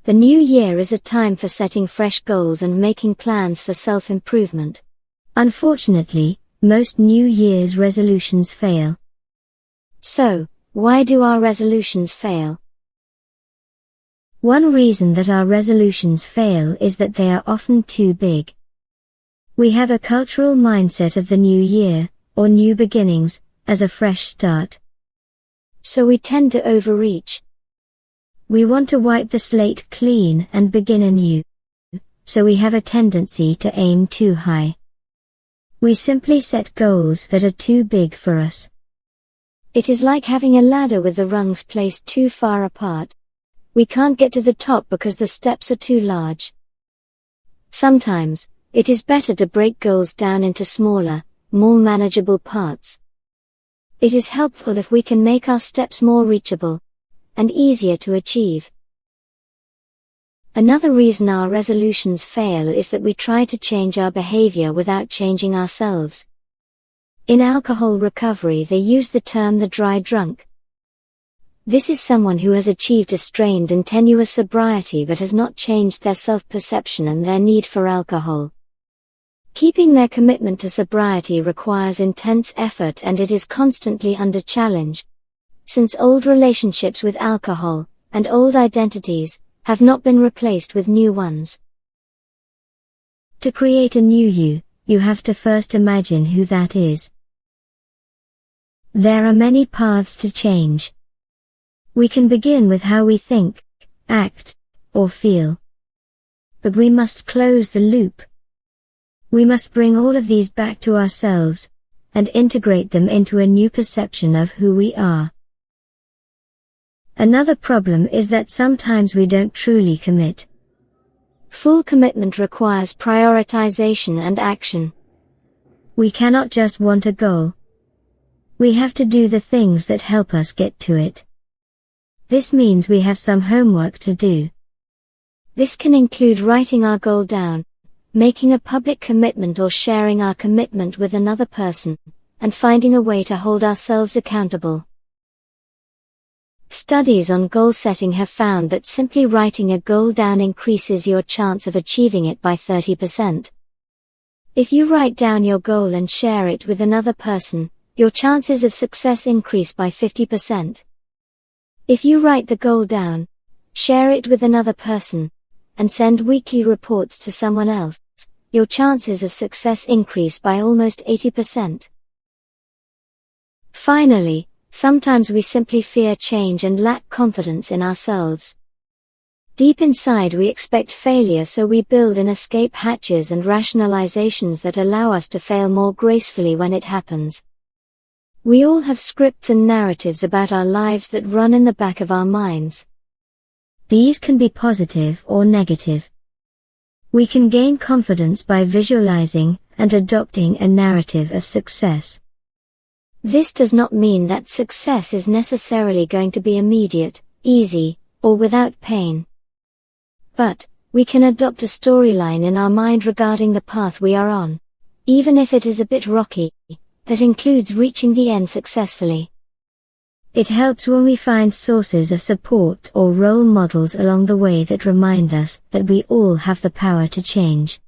The new year is a time for setting fresh goals and making plans for self-improvement. Unfortunately, most New Year's resolutions fail. So, why do our resolutions fail? One reason that our resolutions fail is that they are often too big. We have a cultural mindset of the new year, or new beginnings, as a fresh start. So we tend to overreach. We want to wipe the slate clean and begin anew. So we have a tendency to aim too high. We simply set goals that are too big for us. It is like having a ladder with the rungs placed too far apart. We can't get to the top because the steps are too large. Sometimes, it is better to break goals down into smaller, more manageable parts. It is helpful if we can make our steps more reachable and easier to achieve. Another reason our resolutions fail is that we try to change our behavior without changing ourselves. In alcohol recovery, they use the term the dry drunk. This is someone who has achieved a strained and tenuous sobriety but has not changed their self-perception and their need for alcohol. Keeping their commitment to sobriety requires intense effort, and it is constantly under challenge, since old relationships with alcohol, and old identities, have not been replaced with new ones. To create a new you, you have to first imagine who that is. There are many paths to change. We can begin with how we think, act, or feel. But we must close the loop. We must bring all of these back to ourselves, and integrate them into a new perception of who we are. Another problem is that sometimes we don't truly commit. Full commitment requires prioritization and action. We cannot just want a goal. We have to do the things that help us get to it. This means we have some homework to do. This can include writing our goal down, making a public commitment or sharing our commitment with another person, and finding a way to hold ourselves accountable. Studies on goal setting have found that simply writing a goal down increases your chance of achieving it by 30%. If you write down your goal and share it with another person, your chances of success increase by 50%. If you write the goal down, share it with another person, and send weekly reports to someone else, your chances of success increase by almost 80%. Finally, sometimes we simply fear change and lack confidence in ourselves. Deep inside we expect failure, so we build in escape hatches and rationalizations that allow us to fail more gracefully when it happens. We all have scripts and narratives about our lives that run in the back of our minds. These can be positive or negative. We can gain confidence by visualizing and adopting a narrative of success. This does not mean that success is necessarily going to be immediate, easy, or without pain. But, we can adopt a storyline in our mind regarding the path we are on, even if it is a bit rocky, that includes reaching the end successfully. It helps when we find sources of support or role models along the way that remind us that we all have the power to change.